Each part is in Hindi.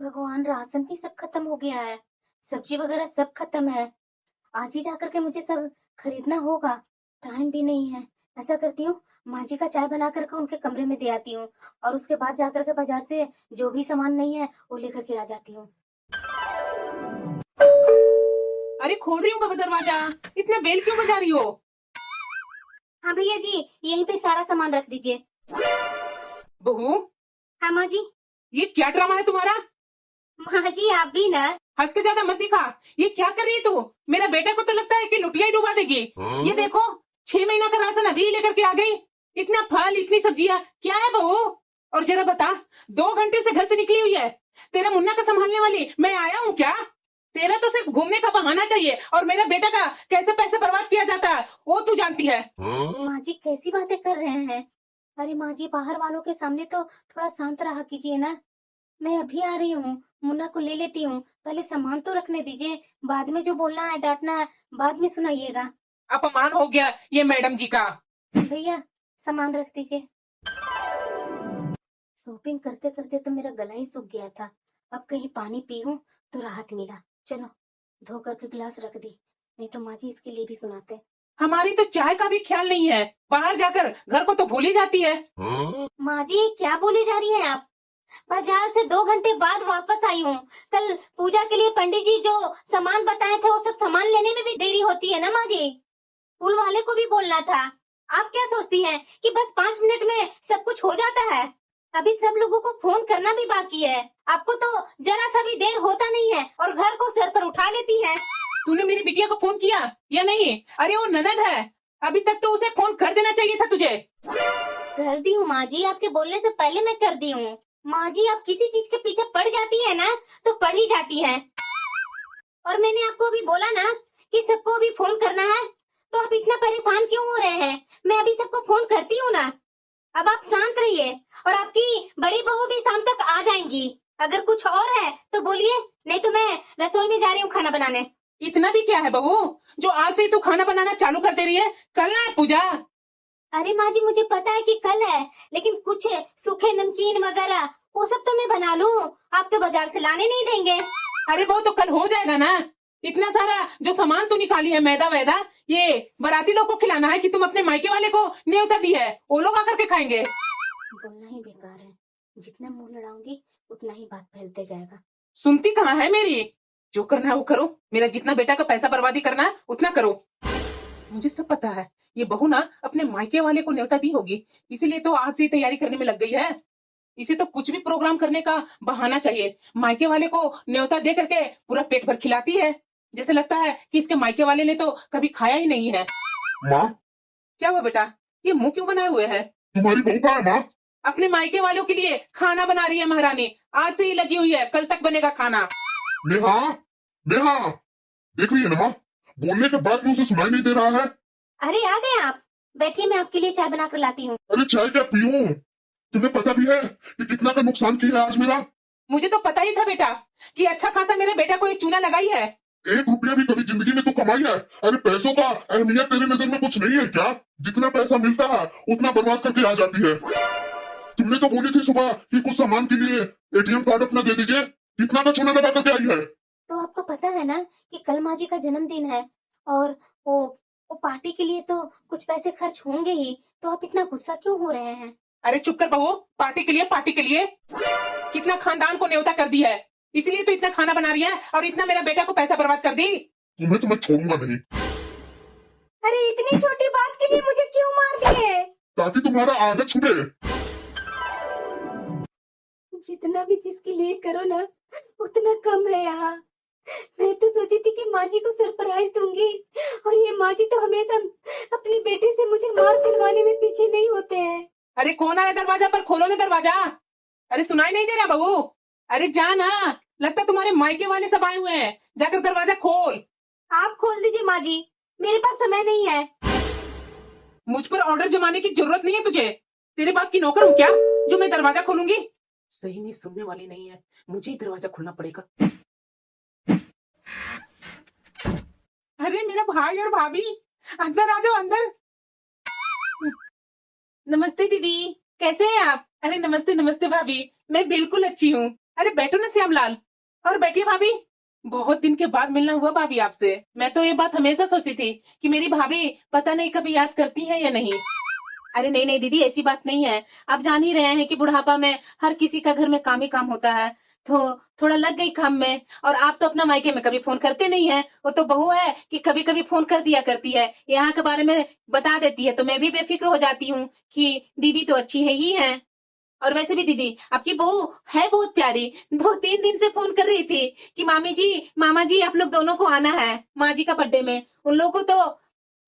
भगवान, राशन भी सब खत्म हो गया है, सब्जी वगैरह सब खत्म है। आज ही जाकर के मुझे सब खरीदना होगा, टाइम भी नहीं है। ऐसा करती हूँ, माँ जी का चाय बना करके उनके कमरे में दे आती हूँ और उसके बाद जाकर के बाजार से जो भी सामान नहीं है वो लेकर के आ जाती हूँ। अरे खोल रही हूँ बाबा दरवाजा, इतना बेल क्यों बजा रही हो? हाँ भैया जी, यहीं पे सारा सामान रख दीजिए। बहू, हाँ माँ जी। ये क्या ड्रामा है तुम्हारा? माँ जी आप भी ना। हंस के ज्यादा मत दिखा। ये क्या कर रही है तू? मेरा बेटा को तो लगता है कि लुटिया ही डुबा देगी। ये देखो, 6 महीना का राशन अभी लेकर के आ गई। इतना फल, इतनी सब्जियां, क्या है बहू? और जरा बता, 2 घंटे से घर से निकली हुई है, तेरा मुन्ना का संभालने वाली मैं आया हूँ क्या? तेरा तो सिर्फ घूमने का बहाना चाहिए, और मेरा बेटा का कैसे पैसे बर्बाद किया जाता है वो तू जानती है। माँ जी कैसी बातें कर रहे हैं? अरे माँ जी, बाहर वालों के सामने तो थोड़ा शांत रहा कीजिए ना। मैं अभी आ रही हूँ, मुन्ना को ले लेती हूँ, पहले सामान तो रखने दीजिए, बाद में जो बोलना है डांटना है बाद में सुनाइएगा। अपमान हो गया ये मैडम जी का। भैया सामान रख दीजिए। शॉपिंग करते करते तो मेरा गला ही सूख गया था, अब कहीं पानी पीऊं तो राहत मिला। चलो धो करके गिलास रख दी, नहीं तो माँ जी इसके लिए भी सुनाते। हमारी तो चाय का भी ख्याल नहीं है, बाहर जाकर घर को तो भूल ही जाती है। माँ जी क्या बोली जा रही हैं आप? बाजार से 2 घंटे बाद वापस आई हूँ। कल पूजा के लिए पंडित जी जो सामान बताए थे वो सब सामान लेने में भी देरी होती है ना माँ जी। फूल वाले को भी बोलना था। आप क्या सोचती हैं कि बस 5 मिनट में सब कुछ हो जाता है? अभी सब लोगों को फोन करना भी बाकी है। आपको तो जरा सा भी देर होता नहीं है और घर को सर पर उठा लेती है। तूने मेरी बिटिया को फोन किया या नहीं? अरे वो ननद है, अभी तक तो उसे फोन कर देना चाहिए था तुझे। कर दी हूँ माँ जी, आपके बोलने से पहले मैं कर दी हूँ। माँ जी आप किसी चीज के पीछे पड़ जाती है ना तो पड़ ही जाती है। और मैंने आपको अभी बोला ना कि सबको अभी फोन करना है, तो आप इतना परेशान क्यों हो रहे हैं? मैं अभी सबको फोन करती हूँ ना। अब आप शांत रहिए और आपकी बड़ी बहू भी शाम तक आ जाएंगी। अगर कुछ और है तो बोलिए, नहीं तो मैं रसोई में जा रही हूँ खाना बनाने। इतना भी क्या है बहू, जो आज से ही तू खाना बनाना चालू कर दे रही है? कल ना है पूजा। अरे माँ जी मुझे पता है कि कल है, लेकिन कुछ सूखे नमकीन वगैरह वो सब तो मैं बना लूँ, आप तो बाजार से लाने नहीं देंगे। अरे वो तो कल हो जाएगा ना। इतना सारा जो सामान तू निकाली है, मैदा वैदा, ये बाराती लोग को खिलाना है कि तुम अपने मायके वाले को न्योता दी है, वो लोग आकर के खाएंगे। बोलना ही बेकार है, जितना मुंह लड़ाऊंगी उतना ही बात फैलते जाएगा। सुनती कहाँ है मेरी? जो करना है वो करो, मेरा जितना बेटा का पैसा बर्बादी करना है उतना करो। मुझे सब पता है, ये बहू ना अपने मायके वाले को न्योता दी होगी, इसीलिए तो आज से ही तैयारी करने में लग गई है। इसे तो कुछ भी प्रोग्राम करने का बहाना चाहिए। मायके वाले को न्योता दे करके पूरा पेट भर खिलाती है, जैसे लगता है कि इसके मायके वाले ने तो कभी खाया ही नहीं है। माँ, क्या हुआ बेटा, ये मुंह क्यों बनाए हुए है? तुम्हारी बहू कहाँ है माँ? अपने मायके वालों के लिए खाना बना रही है महारानी, आज से ही लगी हुई है, कल तक बनेगा खाना। नेहा, नेहा, देख रही है ना माँ? बोलने के बाद भी उसे सुनाई नहीं दे रहा है। अरे आ गए आप, बैठिए मैं आपके लिए चाय बनाकर लाती हूँ। अरे चाय क्या पीऊं? तुम्हें पता भी है कि कितना का नुकसान किया है आज मेरा? मुझे तो पता ही था बेटा कि अच्छा खासा मेरे बेटा को एक चूना लगाई है। 1 रुपया भी कभी जिंदगी में तो कमाई है? अरे पैसों का अहमियत तेरे नजर में कुछ नहीं है क्या? जितना पैसा मिलता है उतना बर्बाद करके आ जाती है। तुमने तो बोली थी सुबह कि कुछ सामान के लिए एटीएम कार्ड अपना दे दीजिए, कितना का चूना लगा करके आई है? तो आपको पता है ना कि कल माँ जी का जन्मदिन है और वो पार्टी के लिए तो कुछ पैसे खर्च होंगे ही, तो आप इतना गुस्सा क्यों हो रहे हैं? अरे चुप कर बहू, पार्टी के लिए, पार्टी के लिए कितना खानदान को न्योता कर दी है, इसलिए तो इतना खाना बना रही है और इतना मेरा बेटा को पैसा बर्बाद कर दी। तुम्हें तो मैं छोड़ूंगा नहीं। अरे इतनी छोटी बात के लिए मुझे क्यों मार दिए? ताकि तुम्हारा आदत छूटे। जितना भी जिसके लिए करो ना उतना कम है यहाँ। मैं तो सोची थी कि माँ जी को सरप्राइज दूंगी, और ये माँ जी तो हमेशा अपने बेटे से मुझे मार खिलवाने में पीछे नहीं होते हैं। अरे कौन आया दरवाजा पर? खोलो ना दरवाजा। अरे सुनाई नहीं दे रहा बहू? अरे जा ना, लगता तुम्हारे मायके वाले सब आए हुए हैं, जाकर दरवाजा खोल। आप खोल दीजिए माँ जी, मेरे पास समय नहीं है। मुझ पर ऑर्डर जमाने की जरूरत नहीं है तुझे, तेरे बाप की नौकर हूँ क्या जो मैं दरवाजा खोलूंगी? सही में सुनने वाली नहीं है, मुझे ही दरवाजा खोलना पड़ेगा। अरे मेरा भाई और भाभी, अंदर आ जाओ अंदर। नमस्ते दीदी, कैसे हैं आप? अरे नमस्ते नमस्ते भाभी, मैं बिल्कुल अच्छी हूँ। अरे बैठो ना श्यामलाल। और बैठिए भाभी। बहुत दिन के बाद मिलना हुआ भाभी आपसे। मैं तो ये बात हमेशा सोचती थी कि मेरी भाभी पता नहीं कभी याद करती है या नहीं। अरे नहीं नहीं दीदी, ऐसी बात नहीं है। आप जान ही रहे हैं कि बुढ़ापा में हर किसी का घर में काम ही काम होता है, तो थोड़ा लग गई काम में। और आप तो अपना मायके में कभी फोन करते नहीं है। वो तो बहू है कि कभी कभी फोन कर दिया करती है, यहाँ के बारे में बता देती है, तो मैं भी बेफिक्र हो जाती हूँ कि दीदी तो अच्छी है ही है। और वैसे भी दीदी, आपकी बहू है बहुत प्यारी। 2-3 दिन से फोन कर रही थी कि मामी जी, मामा जी, आप लोग दोनों को आना है माँ जी का बर्थडे में। उन लोगों को तो,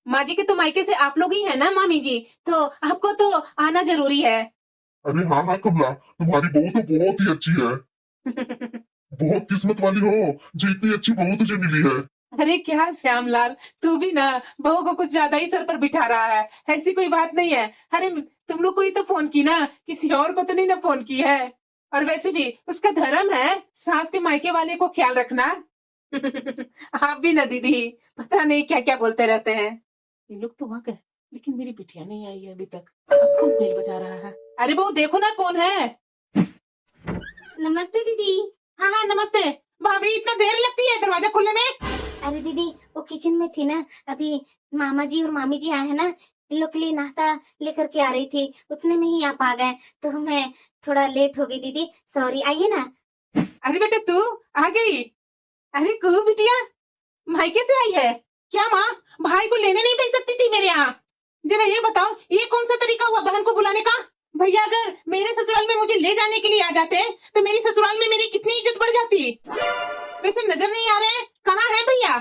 माँ जी के तो मायके से आप लोग ही है ना मामी जी, तो आपको तो आना जरूरी है। अरे हाँ हाँ कमला, तुम्हारी बहू तो बहुत ही अच्छी है। बहुत किस्मत वाली हो जो इतनी अच्छी बहू तुझे मिली है। अरे क्या श्यामलाल, तू भी ना बहू को कुछ ज्यादा ही सर पर बिठा रहा है। ऐसी कोई बात नहीं है। अरे तुम लोग को ही तो फोन की ना, किसी और को तो नहीं ना फोन की है। और वैसे भी उसका धर्म है सास के मायके वाले को ख्याल रखना। आप भी ना दीदी, पता नहीं क्या क्या बोलते रहते हैं। ये लोग तो वहां गए, लेकिन मेरी बिटिया नहीं आई है अभी तक। अब कौन बेल बजा रहा है? अरे बहू देखो ना कौन है। नमस्ते दीदी। हाँ हाँ नमस्ते। भाभी इतना देर लगती है दरवाजा खोलने में? अरे दीदी, वो किचन में थी ना, अभी मामा जी और मामी जी आए हैं ना, इन लोग के लिए नाश्ता लेकर के आ रही थी, उतने में ही आप आ गए, तो मैं थोड़ा लेट हो गई दीदी, सॉरी। आइए ना। अरे बेटा तू आ गई? अरे कू बिटिया, मायके से आई है क्या? माँ भाई को लेने नहीं भेज सकती थी मेरे यहाँ? जरा ये बताओ, ये कौन सा तरीका हुआ बहन को बुलाने का? भैया अगर मेरे ससुराल में मुझे ले जाने के लिए आ जाते तो मेरी ससुराल में मेरी कितनी इज्जत बढ़ जाती। वैसे नजर नहीं आ रहे, कहाँ है भैया?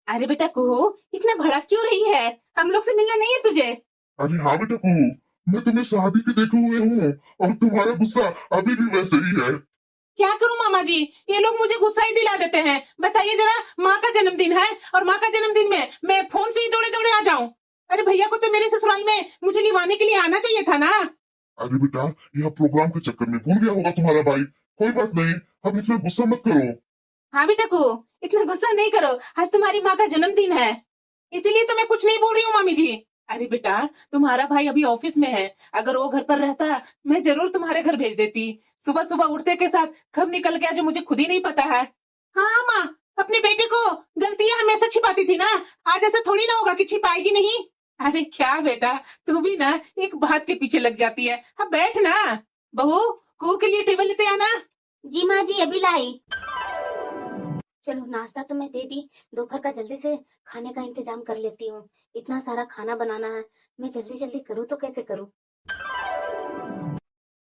अरे बेटा कुहू, इतना भड़क क्यों रही है? हम लोग से मिलना नहीं है तुझे? अरे हाँ बेटा कुहू, मैं तुम्हें शादी के देखे हुए हूँ और तुम्हारा गुस्सा अभी भी वैसे ही है। क्या करूं मामा जी, ये लोग मुझे गुस्सा ही दिला देते हैं। बताइए जरा, माँ का जन्मदिन है और माँ का जन्मदिन में मैं फोन से ही दौड़े दौड़े आ जाऊं? अरे भैया को तो मेरे ससुराल में मुझे निभाने के लिए आना चाहिए था ना। अरे बेटा, यह प्रोग्राम के चक्कर में भूल गया होगा तुम्हारा भाई। कोई बात नहीं, अब इतना गुस्सा मत करो। हाँ बेटा को, इतना गुस्सा नहीं करो, आज तुम्हारी माँ का जन्मदिन है, इसीलिए तो मैं कुछ नहीं बोल रही हूँ मामी जी। अरे बेटा, तुम्हारा भाई अभी ऑफिस में है, अगर वो घर पर रहता मैं जरूर तुम्हारे घर भेज देती। सुबह सुबह उठते के साथ कब निकल गया जो मुझे खुद ही नहीं पता है। हाँ माँ, अपने बेटे को गलतियां हमेशा छिपाती थी ना, आज ऐसा थोड़ी ना होगा कि छिपाएगी नहीं। अरे क्या बेटा, तू भी ना एक बात के पीछे लग जाती है। अब बैठ ना। बहू, कुहू के लिए टेबल लेते आना। जी माँ जी, अभी लाई। चलो नाश्ता तो मैं दे दी, दोपहर का जल्दी से खाने का इंतजाम कर लेती हूँ। इतना सारा खाना बनाना है, मैं जल्दी जल्दी करूँ तो कैसे करूँ।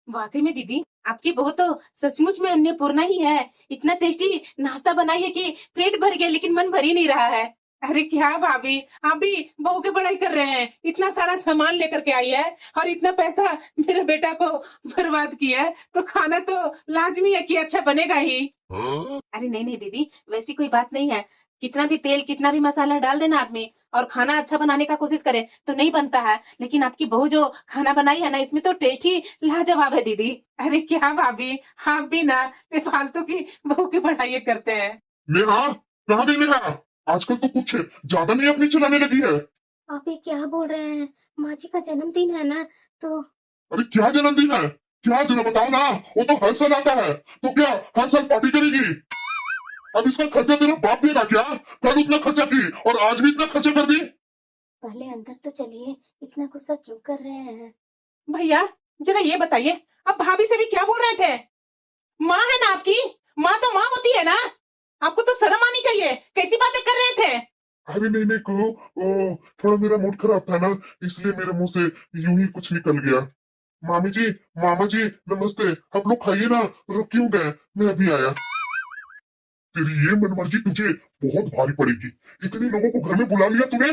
वाकई में दीदी, आपकी बहू तो सचमुच में अन्नपूर्णा ही है। इतना टेस्टी नाश्ता बनाई है कि पेट भर गया लेकिन मन भर ही नहीं रहा है। अरे क्या भाभी, आप भी बहू की बड़ाई कर रहे हैं। इतना सारा सामान लेकर के आई है और इतना पैसा मेरे बेटा को बर्बाद किया है, तो खाना तो लाजमी है कि अच्छा बनेगा ही। अरे नहीं नहीं दीदी, वैसी कोई बात नहीं है। कितना भी तेल कितना भी मसाला डाल देना आदमी और खाना अच्छा बनाने का कोशिश करे तो नहीं बनता है, लेकिन आपकी बहू जो खाना बनाई है ना, इसमें तो टेस्ट ही लाजवाब है दीदी। अरे क्या भाभी, आप भी ना ये फालतू की बहू की बढ़ाई करते हैं। नेहा, कहाँ गई नेहा? आजकल तो कुछ ज्यादा नहीं अपनी चलाने लगी है। आप ये क्या बोल रहे हैं, माँ जी का जन्मदिन है ना, तो अरे क्या जन्मदिन है? क्या जरा बताओ ना। वो तो हर साल आता है, तो क्या हर साल पार्टी करेगी? अब इसका खर्चा तेरा बाप देगा क्या? कल उतना खर्चा की और आज भी इतना खर्चा कर दी। पहले अंदर तो चलिए, इतना गुस्सा क्यों कर रहे हैं। भैया जरा ये बताइए, आप भाभी से भी क्या बोल रहे थे? माँ है ना आपकी, माँ तो माँ होती है ना, आपको तो शर्म आनी चाहिए। कैसी बातें कर रहे थे? अरे नहीं नहीं कहो, थोड़ा मेरा मूड खराब था ना, इसलिए मेरे मुंह से यूं ही कुछ निकल गया। मामी जी, मामा जी, नमस्ते। आप लोग खाइए ना, रुक क्यों गए? मैं अभी आया। तेरी ये मनमर्जी तुझे बहुत भारी पड़ेगी। इतने लोगों को घर में बुला लिया तूने,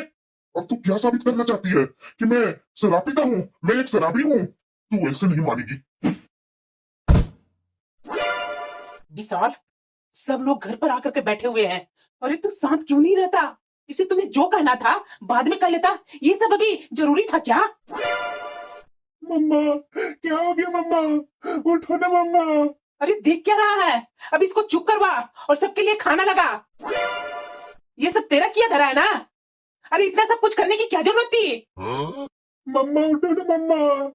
और तू क्या साबित करना चाहती है कि मैं शराब पीता हूँ? मैं एक शराबी हूँ? तू ऐसे नहीं मानेगी। विशाल, सब लोग घर पर आकर के बैठे हुए हैं। अरे तू शांत क्यों नहीं रहता? इसे तुम्हें जो कहना था बाद में कर लेता, ये सब अभी जरूरी था क्या? मम्मा, क्या हो गया मम्मा? उठो ना मम्मा। अरे देख क्या रहा है? अब इसको चुप करवा और सबके लिए खाना लगा। ये सब तेरा किया धरा है ना? अरे इतना सब कुछ करने की क्या जरूरत थी? मम्मा उठो ना मम्मा।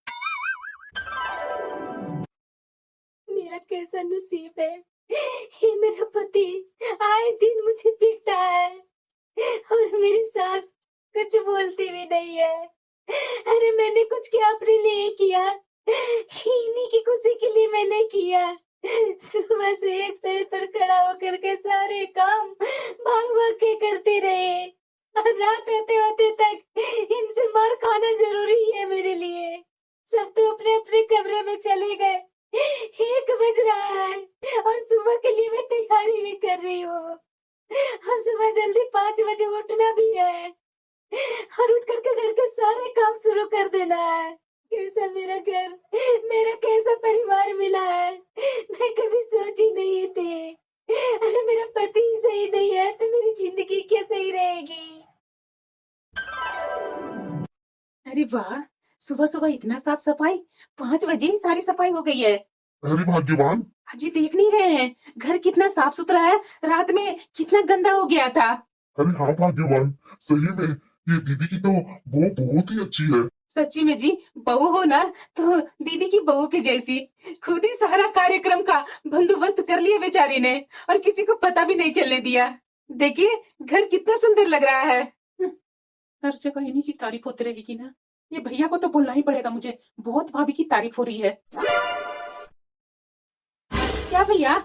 मेरा मेरा कैसा नसीब है। ये मेरा पति आए दिन मुझे पीटता है और मेरी सास कुछ बोलती भी नहीं है। अरे मैंने कुछ क्या अपने लिए किया, इन्हीं की खुशी के लिए मैंने किया। सुबह से एक पैर पर खड़ा होकर के सारे काम भाग भाग के करती रही और रात होते होते तक इनसे मार खाना जरूरी है मेरे लिए। सब तो अपने अपने कमरे में चले गए। 1 बज रहा है और सुबह के लिए मैं तैयारी भी कर रही हूँ और सुबह जल्दी 5 बजे उठना भी है और उठ करके घर के सारे काम शुरू कर देना है। कैसा मेरा घर, मेरा कैसा परिवार मिला है, मैं कभी सोची नहीं थी। अरे मेरा पति ही सही नहीं है तो मेरी जिंदगी क्या सही रहेगी। अरे वाह, सुबह सुबह इतना साफ सफाई, 5 बजे ही सारी सफाई हो गई है। अरे भाग्यवान, अजी देख नहीं रहे हैं घर कितना साफ सुथरा है, रात में कितना गंदा हो गया था। अरे हाँ भाग्यवान, सही में ये दीदी की तो वो बहुत ही अच्छी है। सच्ची में जी, बहू हो ना तो दीदी की बहू की जैसी। खुद ही सारा कार्यक्रम का बंदोबस्त कर लिया बेचारी ने और किसी को पता भी नहीं चलने दिया। देखिए घर कितना सुंदर लग रहा है। हर जगह इन्हीं की तारीफ होती रहेगी ना। ये भैया को तो बोलना ही पड़ेगा मुझे, बहुत भाभी की तारीफ हो रही है। क्या भैया,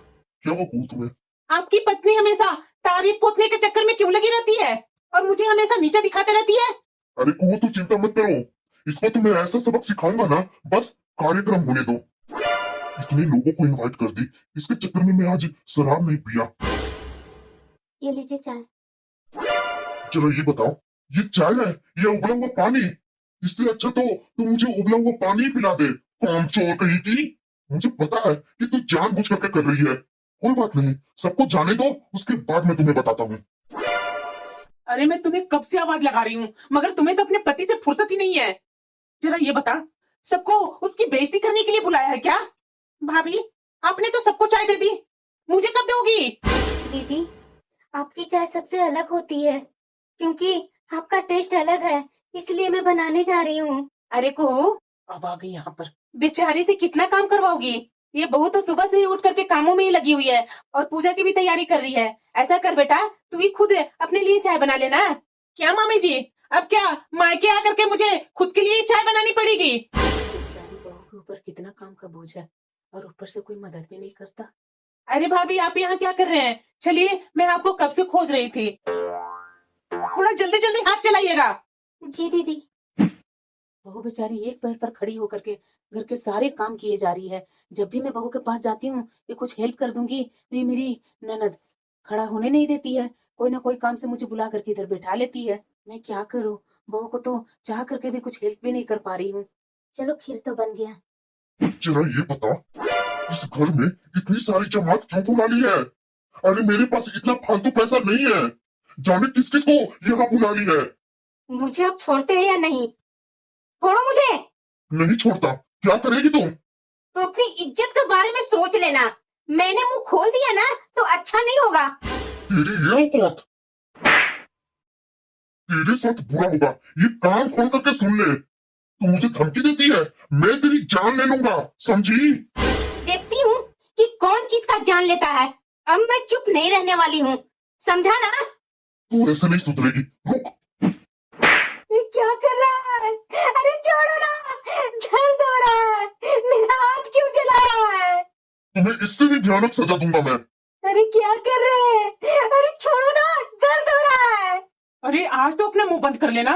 क्या वो भूत में? आपकी पत्नी हमेशा तारीफ पोतने के चक्कर में क्यों लगी रहती है और मुझे हमेशा नीचे दिखाते रहती है? अरे वो तो चिंता मत करो, इसको तो मैं ऐसा सबक सिखाऊंगा ना, बस कार्यक्रम होने दो। इतने लोगों को इनवाइट कर दी, इसके चक्कर में मैं आज शराब नहीं पिया। ये लीजिए चाय। चलो ये बताओ, ये चाय है या उबला हुआ पानी? इससे अच्छा तो तू मुझे उबला हुआ पानी ही पिला दे, कामचोर कहीं की। मुझे पता है कि तू जानबूझ करके कर रही है। कोई बात नहीं, सबको जाने दो, उसके बाद मैं तुम्हें बताता हूँ। अरे मैं तुम्हें कब से आवाज लगा रही हूँ, मगर तुम्हें तो अपने पति से फुर्सत ही नहीं है। जरा ये बता, सबको उसकी बेइज्जती करने के लिए बुलाया है क्या? भाभी, आपने तो सबको चाय दे दी, मुझे कब दोगी? दीदी, आपकी चाय सबसे अलग होती है क्योंकि आपका टेस्ट अलग है, इसलिए मैं बनाने जा रही हूँ। अरे कुहू, अब आ गई यहाँ पर। बेचारी से कितना काम करवाओगी? ये बहू तो सुबह से ही उठ करके कामों में ही लगी हुई है और पूजा की भी तैयारी कर रही है। ऐसा कर बेटा, तू भी खुद अपने लिए चाय बना लेना। क्या मामी जी, अब क्या मायके आकर के मुझे खुद के लिए चाय बनानी पड़ेगी? बेचारी बहू के ऊपर कितना काम का बोझ है और ऊपर से कोई मदद भी नहीं करता। अरे भाभी, आप यहाँ क्या कर रहे हैं? चलिए, मैं आपको कब से खोज रही थी। थोड़ा जल्दी जल्दी हाथ चलाइएगा। जी दीदी। बहू बेचारी एक पैर पर खड़ी होकर के घर के सारे काम किए जा रही है। जब भी मैं बहू के पास जाती हूँ कि कुछ हेल्प कर दूंगी, ये मेरी ननद खड़ा होने नहीं देती है। कोई ना कोई काम से मुझे बुला करके इधर बैठा लेती है। मैं क्या करूँ, बहू को तो चाह करके भी कुछ हेल्प भी नहीं कर पा रही हूँ। चलो खीर तो बन गया। जरा ये बता, इस घर में इतनी सारी जमात क्यों बुला ली है? अरे मेरे पास इतना फालतू पैसा नहीं है, जाने किस किस को यहाँ बुला ली है। मुझे अब छोड़ते हैं या नहीं? छोड़ो मुझे। नहीं छोड़ता, क्या करेगी तुम? तो अपनी इज्जत के बारे में सोच लेना। मैंने मुंह खोल दिया ना तो अच्छा नहीं होगा। तेरी ये औकात, तेरे साथ बुरा होगा, ये कान खोल करके सुन ले। तू मुझे धमकी देती है, मैं तेरी जान ले लूंगा, समझी? देखती हूँ कि कौन किसका जान लेता है। अब मैं चुप नहीं रहने वाली हूँ, समझा ना? तू ऐसे नहीं सुधरेगी, रुक। ये क्या कर रहा है? अरे छोड़ो ना, दर्द हो रहा है। मेरा हाथ क्यों जला रहा है? तुम्हें इससे भी भयानक सजा दूंगा मैं। अरे क्या कर रहे हैं? अरे छोड़ो ना, दर्द हो रहा है। अरे आज तो अपना मुंह बंद कर लेना।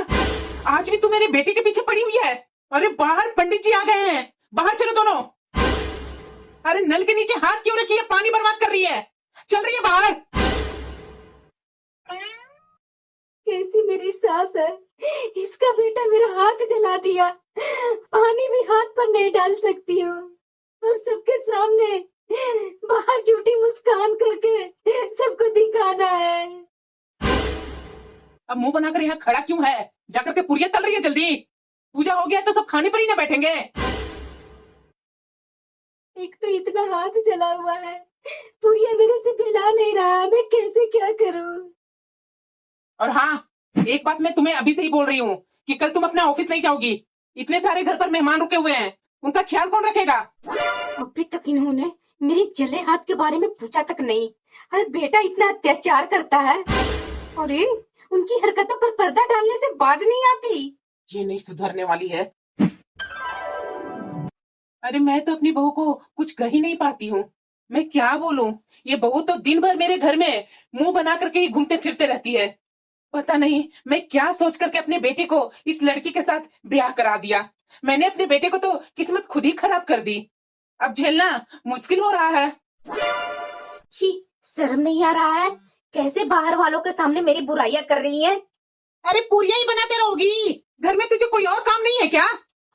आज भी तू मेरे बेटे के पीछे पड़ी हुई है। अरे बाहर पंडित जी आ गए हैं, बाहर चलो दोनों। अरे नल के नीचे हाथ क्यों रखी है, पानी बर्बाद कर रही है, चल रही है बाहर। कैसी मेरी सास है, इसका बेटा मेरा हाथ जला दिया। पानी भी हाथ पर नहीं डाल सकती हूँ और सबके सामने बाहर झूठी मुस्कान करके सबको दिखाना है। अब मुंह बनाकर यहाँ खड़ा क्यों है? जाकर के पुड़िया तल रही है जल्दी। पूजा हो गया तो सब खाने पर ही ना बैठेंगे। एक तो इतना हाथ जला हुआ है, पुड़िया मेरे से पिला नहीं रहा, मैं कैसे क्या करूँ? और हाँ, एक बात मैं तुम्हें अभी से ही बोल रही हूँ कि कल तुम अपना ऑफिस नहीं जाओगी। इतने सारे घर पर मेहमान रुके हुए हैं, उनका ख्याल कौन रखेगा? अभी तक इन्होंने मेरे जले हाथ के बारे में पूछा तक नहीं। अरे बेटा इतना अत्याचार करता है। अरे उनकी हरकतों पर पर्दा डालने से बाज नहीं आती। ये नहीं सुधरने वाली है। अरे मैं तो अपनी बहू को कुछ कह ही नहीं पाती हूँ। मैं क्या बोलूं? ये बहू तो दिन भर मेरे घर में मुंह बना करके ही घूमते फिरते रहती है। पता नहीं मैं क्या सोच करके अपने बेटे को इस लड़की के साथ ब्याह करा दिया। मैंने अपने बेटे को तो किस्मत खुद ही खराब कर दी। अब झेलना मुश्किल हो रहा है। छी, शर्म नहीं आ रहा है? कैसे बाहर वालों के सामने मेरी बुराइयां कर रही है। अरे पूरियां ही बनाते रहोगी? घर में तुझे कोई और काम नहीं है क्या?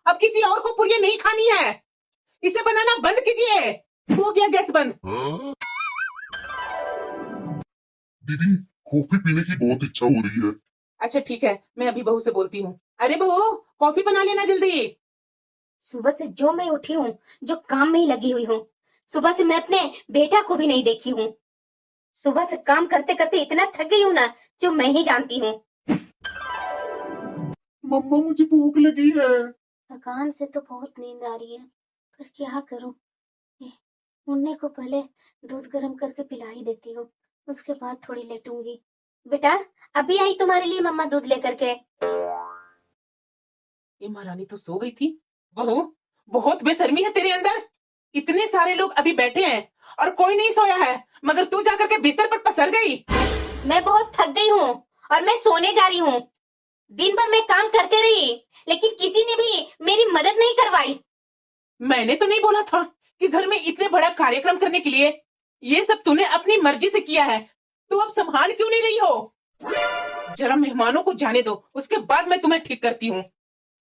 अब किसी और को पूरियां नहीं खानी है। इसे बनाना बंद कीजिए। हो गया गैस बंद। दीदी, कॉफी पीने की बहुत इच्छा हो रही है। अच्छा ठीक है, मैं अभी बहू से बोलती हूँ। अरे बहू, कॉफी बना लेना जल्दी। सुबह से जो मैं उठी हूँ, जो काम में ही लगी हुई हूँ, सुबह से मैं अपने बेटा को भी नहीं देखी हूँ। सुबह से काम करते करते इतना थक गई हूँ ना, जो मैं ही जानती हूँ। मम्मा, मुझे भूख लगी है। थकान से तो बहुत नींद आ रही है, पर क्या करूँ। मुन्ने को पहले दूध गर्म करके पिला ही देती हूँ, उसके बाद थोड़ी लेटूंगी। बेटा अभी आई तुम्हारे लिए मम्मा दूध लेकर के। ये महारानी तो सो गई थी। बहू, बहुत बेशर्मी है तेरे अंदर। इतने सारे लोग अभी बैठे हैं और कोई नहीं सोया है, मगर तू जाकर के बिस्तर पर पसर गई। मैं बहुत थक गई हूँ और मैं सोने जा रही हूँ। दिन भर मैं काम करते रही, लेकिन किसी ने भी मेरी मदद नहीं करवाई। मैंने तो नहीं बोला था कि घर में इतने बड़ा कार्यक्रम करने के लिए। ये सब तूने अपनी मर्जी से किया है। तू अब संभाल क्यों नहीं रही हो? जरा मेहमानों को जाने दो, उसके बाद मैं तुम्हें ठीक करती हूँ।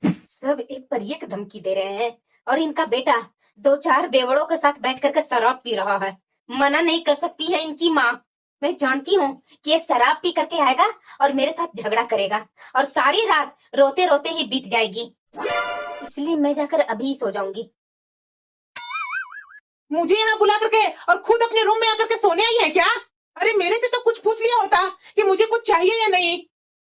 सब एक पर एक धमकी दे रहे हैं और इनका बेटा दो चार बेवड़ों के साथ बैठ करके शराब पी रहा है। मना नहीं कर सकती है इनकी माँ। मैं जानती हूँ कि ये शराब पी करके आएगा और मेरे साथ झगड़ा करेगा और सारी रात रोते रोते ही बीत जाएगी। इसलिए मैं जाकर अभी सो जाऊंगी। मुझे यहाँ बुला करके और खुद अपने रूम में आकर के सोने आई है क्या? अरे मेरे से तो कुछ पूछ लिया होता कि मुझे कुछ चाहिए या नहीं।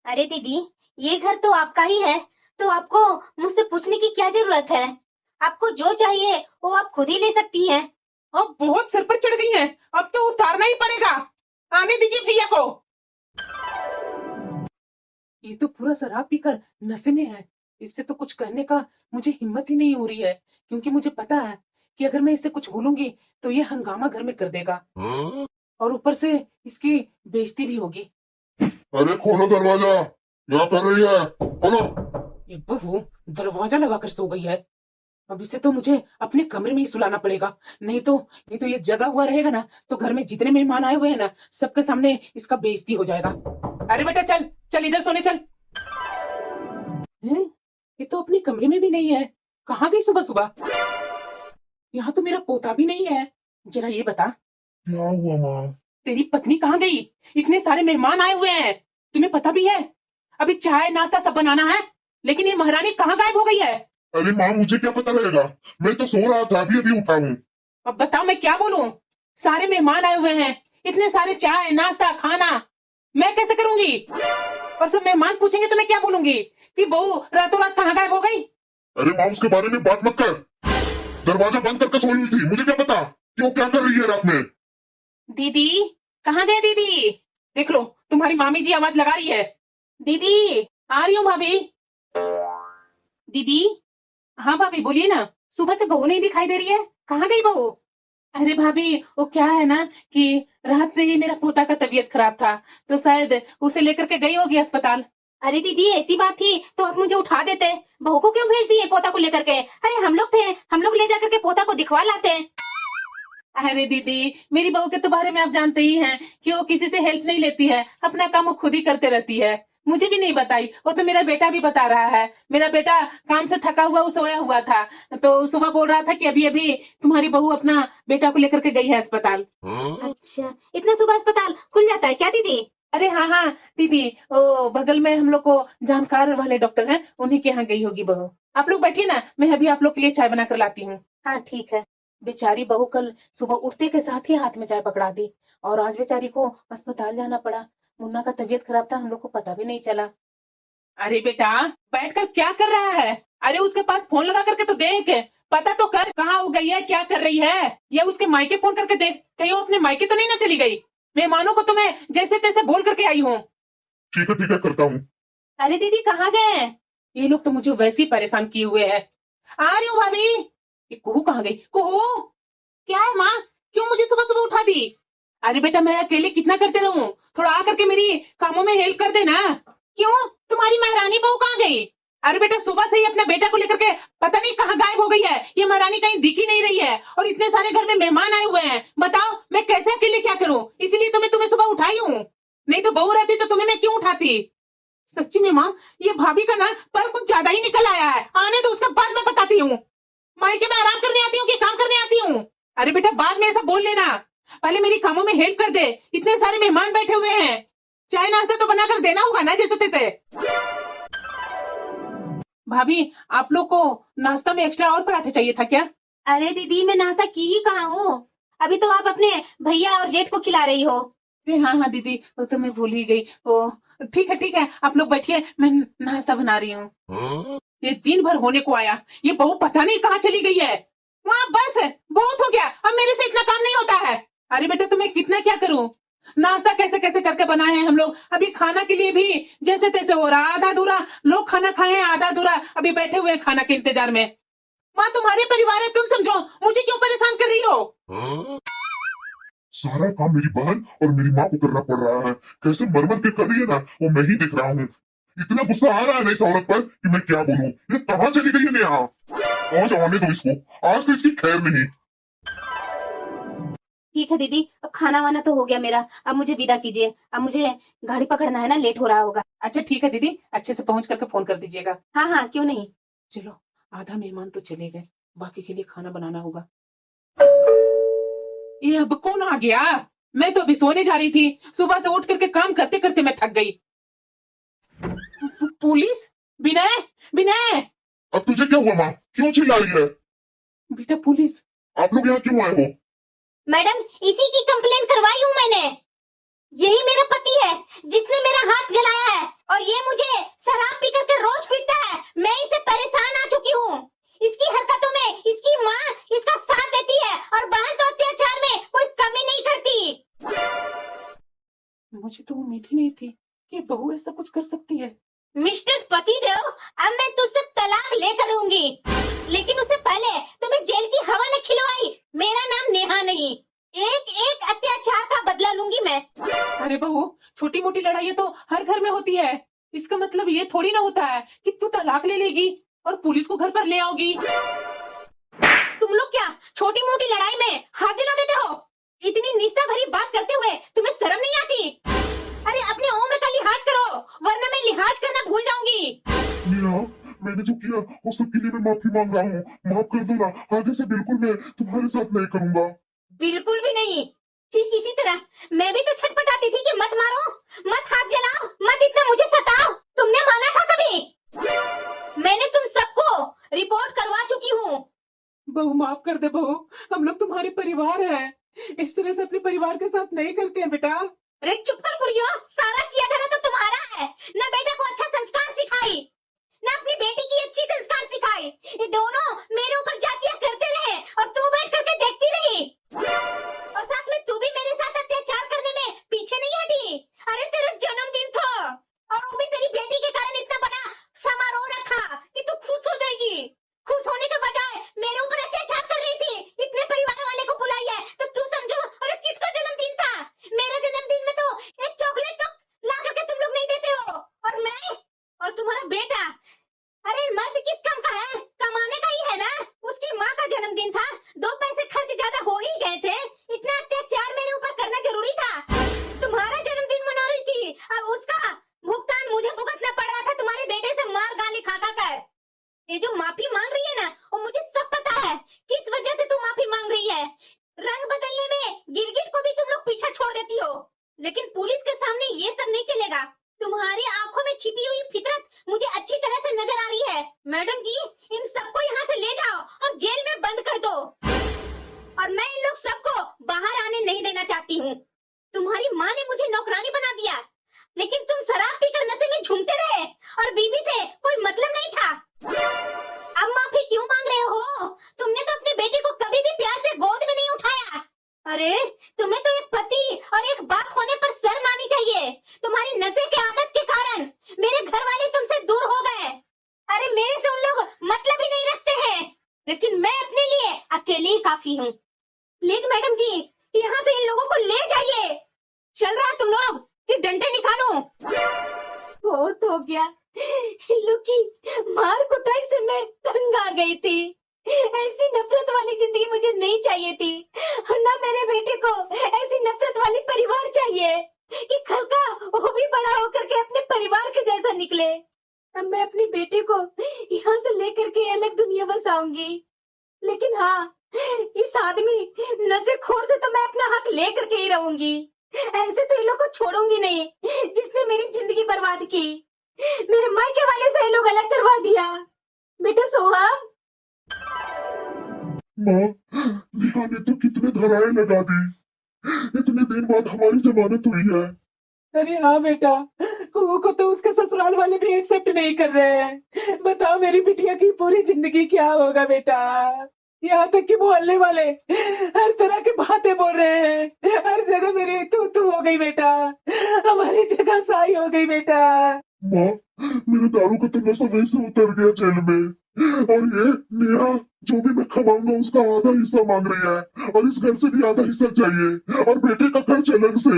अरे दीदी, ये घर तो आपका ही है, तो आपको मुझसे पूछने की क्या जरूरत है। आपको जो चाहिए वो आप खुद ही ले सकती हैं। अब बहुत सर पर चढ़ गई हैं। अब तो उतारना ही पड़ेगा। आने दीजिए भैया को। ये तो पूरा शराब पीकर नशे में है। इससे तो कुछ करने का मुझे हिम्मत ही नहीं हो रही है, क्योंकि मुझे पता है कि अगर मैं इससे कुछ बोलूंगी तो ये हंगामा घर में कर देगा और ऊपर से इसकी बेइज्जती भी होगी। अरे खोलो दरवाजा, क्या कर रही है? खोलो। ये बहू दरवाजा लगाकर सो गई है। अब इसे तो मुझे अपने कमरे में ही सुलाना पड़ेगा। नहीं तो ये जगा हुआ रहेगा ना, तो घर में जितने मेहमान आए हुए हैं ना, सबके सामने इसका बेइज्जती हो जाएगा। अरे बेटा चल चल, इधर सोने चल। हैं? ये तो अपने कमरे में भी नहीं है। कहाँ गई सुबह सुबह? यहाँ तो मेरा पोता भी नहीं है। जरा ये बता, क्या हुआ माँ? तेरी पत्नी कहाँ गई? इतने सारे मेहमान आए हुए हैं, तुम्हें पता भी है। अभी चाय नाश्ता सब बनाना है, लेकिन ये महारानी कहाँ गायब हो गई है? अरे माँ, मुझे क्या पता रहेगा? मैं तो सो रहा था, अभी अभी उठा हूँ। अब बताओ मैं क्या बोलूं? सारे मेहमान आए हुए हैं, इतने सारे चाय नाश्ता खाना, मैं कैसे करूंगी? और सब मेहमान पूछेंगे तो मैं क्या बोलूंगी कि बहू रातों रात कहाँ गायब हो गई? अरे माँ, उसके बारे में बात मत कर। दरवाजा बंद करके सोई हुई थी, मुझे क्या पता कि वो क्या कर रही है रात में। दीदी, कहाँ गए दीदी? देख लो, तुम्हारी मामी जी आवाज लगा रही है। दीदी, आ रही हूँ भाभी। दीदी, हाँ भाभी बोलिए ना। सुबह से बहू नहीं दिखाई दे रही है, कहाँ गई बहू? अरे भाभी, वो क्या है ना कि रात से ही मेरा पोता का तबीयत खराब था, तो शायद उसे लेकर के गई होगी अस्पताल। अरे दीदी, ऐसी बात थी तो आप मुझे उठा देते। बहू को क्यों भेज दिए पोता को लेकर के? अरे हम लोग थे, हम लोग ले जाकर के पोता को दिखवा लाते। अरे दीदी, मेरी बहू के तो बारे में आप जानते ही हैं कि वो किसी से हेल्प नहीं लेती है, अपना काम वो खुद ही करते रहती है। मुझे भी नहीं बताई, वो तो मेरा बेटा भी बता रहा है। मेरा बेटा काम से थका हुआ सोया हुआ था, तो सुबह बोल रहा था कि अभी अभी तुम्हारी बहू अपना बेटा को लेकर के गई है अस्पताल। अच्छा, इतना सुबह अस्पताल खुल जाता है क्या दीदी? अरे हाँ हाँ दीदी, वो बगल में हम लोग को जानकार वाले डॉक्टर हैं, उन्हीं के यहाँ गई होगी बहू। आप लोग बैठिए ना, मैं अभी आप लोग के लिए चाय बना कर लाती हूँ। हाँ ठीक है। बेचारी बहू कल सुबह उठते के साथ ही हाथ में चाय पकड़ा दी, और आज बेचारी को अस्पताल जाना पड़ा। मुन्ना का तबीयत खराब था, हम लोग को पता भी नहीं चला। अरे बेटा, बैठकर क्या कर रहा है? अरे उसके पास फोन लगा करके तो देख, पता तो कर कहाँ हो गई है, क्या कर रही है। या उसके मायके फोन करके देख, कहीं वो अपने मायके तो नहीं ना चली गई। मेहमानों को तो मैं जैसे तैसे बोल करके आई हूँ। ठीक है करता हूँ। अरे दीदी कहाँ गए? ये लोग तो मुझे वैसे ही परेशान किए हुए हैं। आ रही हूँ भाभी। ये कुहू कहाँ गई? कुहू, क्या है माँ? क्यों मुझे सुबह सुबह उठा दी? अरे बेटा, मैं अकेले कितना करते रहूं, थोड़ा आकर के मेरी कामों में हेल्प कर देना। क्यों, तुम्हारी महारानी बहू कहाँ गई? अरे बेटा, सुबह से ही अपने बेटा को लेकर के पता नहीं कहाँ गायब हो गई है। ये महारानी कहीं दिख ही नहीं रही है, और इतने सारे घर में मेहमान आए हुए हैं। बताओ मैं कैसे अकेले क्या करूं? इसीलिए तो मैं तुम्हें सुबह उठाई हूँ, नहीं तो बहू रहती तो तुम्हें मैं क्यों उठाती। सच्ची में माँ, ये भाभी का ना पर कुछ ज्यादा ही निकल आया है। आने तो उसका बाद में बताती हूँ। मायके में आराम करने आती हूँ कि काम करने आती हूँ? अरे बेटा, बाद में ऐसा बोल लेना, पहले मेरी कामों में हेल्प कर दे। इतने सारे मेहमान बैठे हुए हैं, चाय नाश्ता तो बनाकर देना होगा ना जैसे तैसे। भाभी, आप लोग को नाश्ता में एक्स्ट्रा और पराठे चाहिए था क्या? अरे दीदी, मैं नाश्ता की ही कहाँ हूँ, अभी तो आप अपने भैया और जेठ को खिला रही हो। अरे हाँ हाँ दीदी, वो तो मैं भूल ही गई। ओ ठीक है, आप लोग बैठिए, मैं नाश्ता बना रही हूँ। ये दिन भर होने को आया, ये बहू पता नहीं कहाँ चली गई है। वहाँ बस बहुत हो गया, अब मेरे से इतना काम नहीं होता है। अरे बेटा, तुम्हें कितना क्या करूं, नाश्ता कैसे कैसे करके बनाए हैं हम लोग। अभी खाना के लिए भी जैसे तैसे हो रहा, आधा अधूरा लोग खाना खाए, आधा अधूरा अभी बैठे हुए हैं खाना के इंतजार में। माँ तुम्हारे परिवार है, तुम समझो, मुझे क्यों परेशान कर रही हो? सारा काम मेरी बहन और मेरी माँ को करना पड़ रहा है। कैसे मर के कर रही है ना, वो मैं ही देख रहा हूँ। इतना गुस्सा आ रहा है ना इस औरत पर कि मैं क्या बोलूं। ये कहाँ चली गई है नेहा? आज आने दो इसको, आज तो इसकी खैर नहीं। ठीक है दीदी, अब खाना वाना तो हो गया मेरा, अब मुझे विदा कीजिए, अब मुझे गाड़ी पकड़ना है ना, लेट हो रहा होगा। अच्छा ठीक है दीदी, अच्छे से पहुंच करके फोन कर दीजिएगा। हाँ हाँ, क्यों नहीं। चलो, आधा मेहमान तो चले गए, बाकी के लिए खाना बनाना होगा। ये अब कौन आ गया? मैं तो अभी सोने जा रही थी, सुबह से उठ करके काम करते करते मैं थक गई। पुलिस? विनय, विनय! अब तुझे क्या हुआ माँ, क्यों चिल्ला रही है? बेटा पुलिस। आप लोग यहाँ क्यों आए हो? मैडम, इसी की कंप्लेन करवाई हूँ मैंने। यही मेरा पति है जिसने मेरा हाथ जलाया है, और ये मुझे शराब पी करके रोज पीटता है। मैं इसे परेशान आ चुकी हूँ। इसकी हरकतों में इसकी माँ इसका साथ देती है, और बहन तो अत्याचार में कोई कमी नहीं करती। मुझे तो उम्मीद ही नहीं थी कि बहू ऐसा कुछ कर सकती है। मिस्टर पतिदेव, अब मैं तुझसे तलाक लेकर रहूंगी, लेकिन उससे पहले तुम्हें जेल की हवा ने खिलवाई। मेरा नाम नेहा नहीं, एक एक अत्याचार का बदला लूंगी मैं। अरे बहू, छोटी मोटी लड़ाइयाँ तो हर घर में होती है, इसका मतलब ये थोड़ी ना होता है कि तू तलाक ले लेगी और पुलिस को घर पर ले आओगी। तुम लोग क्या छोटी मोटी लड़ाई में हाथ जला देते हो? इतनी निष्ठा भरी बात करते हुए तुम्हें शर्म नहीं आती? अरे अपनी उम्र का लिहाज करो, वरना मैं लिहाज करना भूल जाऊंगी। नेहा, मैंने जो किया वो सबके लिए मैं माफी मांग रहा हूँ। माफ कर दो ना, आगे से बिल्कुल मैं तुम्हारे साथ नहीं करूंगा। बिल्कुल भी नहीं। ठीक इसी तरह मैं भी तो छटपटाती थी कि मत मारो, मत हाथ जलाओ, मत इतना मुझे सताओ। तुमने माना था कभी? मैंने तुम सबको रिपोर्ट करवा चुकी हूँ। बहू माफ कर दे बहू, हम लोग तुम्हारे परिवार हैं, इस तरह से अपने परिवार के साथ नहीं करते हैं बेटा। अरे चुप कर बुढ़ियो, सारा किया धरा तो तुम्हारा है। न बेटा को अच्छा संस्कार सिखाई, न अपनी बेटी की अच्छी संस्कार सिखाई। ये दोनों मेरे ऊपर जातियां करते रहे और तू बैठ करके देखती रही। और साथ में तू भी मेरे साथ अत्याचार करने में पीछे नहीं हटी। अरे तेरा जन्मदिन था, और वो भी तेरी बेटी के कारण इतना बड़ा समारोह रखा कि तू खुश हो जाएगी। खुश होने के बजाय मेरे ऊपर अत्याचार कर रही थी। इतने परिवार वाले को बुलाई है तो तू समझो। अरे किसका जन्मदिन था? मेरा जन्मदिन में तो एक चॉकलेट तक ला करके तुम लोग नहीं देते हो। और मैं और तुम्हारा बेटा, अरे मर्द किस काम का है? कमाने का ही है ना। उसकी माँ का जन्मदिन था, 2 पैसे खर्च ज्यादा हो ही गए थे। इतना अत्याचार मेरे ऊपर करना जरूरी था? तुम्हारा जन्मदिन मना रही थी, अब उसका भुगतान मुझे भुगतना पड़ रहा था तुम्हारे बेटे से मार गाली खा खा कर। ये जो माफी मांग रही है ना, वो मुझे सब पता है किस वजह से तू माफी मांग रही है। रंग बदलने में गिरगिट को भी तुम लोग पीछे छोड़ देती हो, लेकिन पुलिस के सामने ये सब नहीं चलेगा। तुम्हारी आंखों में छिपी हुई फितरत मुझे अच्छी तरह से नजर आ रही है। मैडम जी, इन सबको यहाँ से ले जाओ और जेल में बंद कर दो। और मैं इन लोग सबको बाहर आने नहीं देना चाहती हूँ। तुम्हारी माँ ने मुझे नौकरानी बना दिया, लेकिन तुम शराब पीकर नशे में झूमते रहे और बीवी से कोई मतलब नहीं था। अब माफी क्यों मांग रहे हो? तुमने तो अपने बेटे को कभी भी प्यार से गोद में नहीं उठाया। अरे तुम्हें तो एक पति और एक बाप होने पर शर्म आनी चाहिए। तुम्हारी नशे की आदत के कारण मेरे घर वाले तुमसे दूर हो गए। अरे मेरे से उन लोग मतलब ही नहीं रखते हैं, लेकिन मैं अपने लिए अकेले ही काफी हूँ। प्लीज मैडम जी, यहाँ से इन लोगों को ले जाइए। चल रहा तुम लोग कि डंडे निकालो? बहुत हो गया। इन लोग की मार कुटाई से मैं तंग आ गई थी। ऐसी नफरत वाली जिंदगी मुझे नहीं चाहिए थी, और ना मेरे बेटे को ऐसी नफरत वाली परिवार चाहिए कि कल का वो भी बड़ा होकर के अपने परिवार के जैसा निकले। अब मैं अपने बेटे को यहाँ से लेकर के अलग दुनिया बसाऊंगी, लेकिन हाँ, इस आदमी नशेखोर से तो मैं अपना हक लेकर के ही रहूंगी। ऐसे तो इन लोग को छोड़ूंगी नहीं जिसने मेरी जिंदगी बर्बाद की। मेरे मायके वाले से ये लोग अलग करवा दिया। बेटा सोहा, माँ, नेहा ने तो कितने धराए लगा दी। इतने दिन बाद हमारी जमानत हुई है। अरे हाँ बेटा, कुहू को तो उसके ससुराल वाले भी एक्सेप्ट नहीं कर रहे हैं। बताओ मेरी बिटिया की पूरी जिंदगी क्या होगा बेटा। यहाँ तक कि मोहल्ले वाले हर तरह की बातें बोल रहे हैं। हर जगह मेरी तू तू हो गई बेटा, हमारी जगह साई हो गई बेटा। माँ, मेरे दारू का तो नशा वैसे उतर गया जेल में, और ये नेहा जो भी मैं कमाऊंगा उसका आधा हिस्सा मांग रही है, और इस घर से भी आधा हिस्सा चाहिए, और बेटे का खर्च अलग से।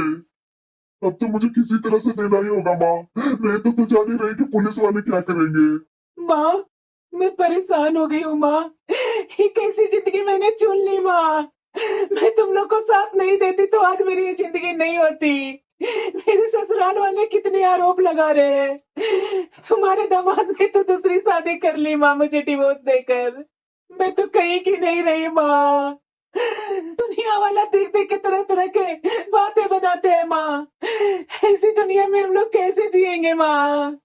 अब तो मुझे किसी तरह से देना ही होगा माँ, नहीं तो जान ही रही कि पुलिस वाले क्या करेंगे। माँ, मैं परेशान हो गई हूँ माँ। ये कैसी जिंदगी मैंने चुन ली माँ। मैं तुम लोग को साथ नहीं देती तो आज मेरी ये जिंदगी नहीं होती। मेरे ससुराल वाले कितने आरोप लगा रहे हैं। तुम्हारे दामाद ने तो दूसरी शादी कर ली माँ, मुझे डिवोर्स देकर। मैं तो कहीं की नहीं रही माँ। दुनिया वाला देख देख के तरह तरह के बातें बनाते हैं माँ। ऐसी दुनिया में हम लोग कैसे जिएंगे माँ।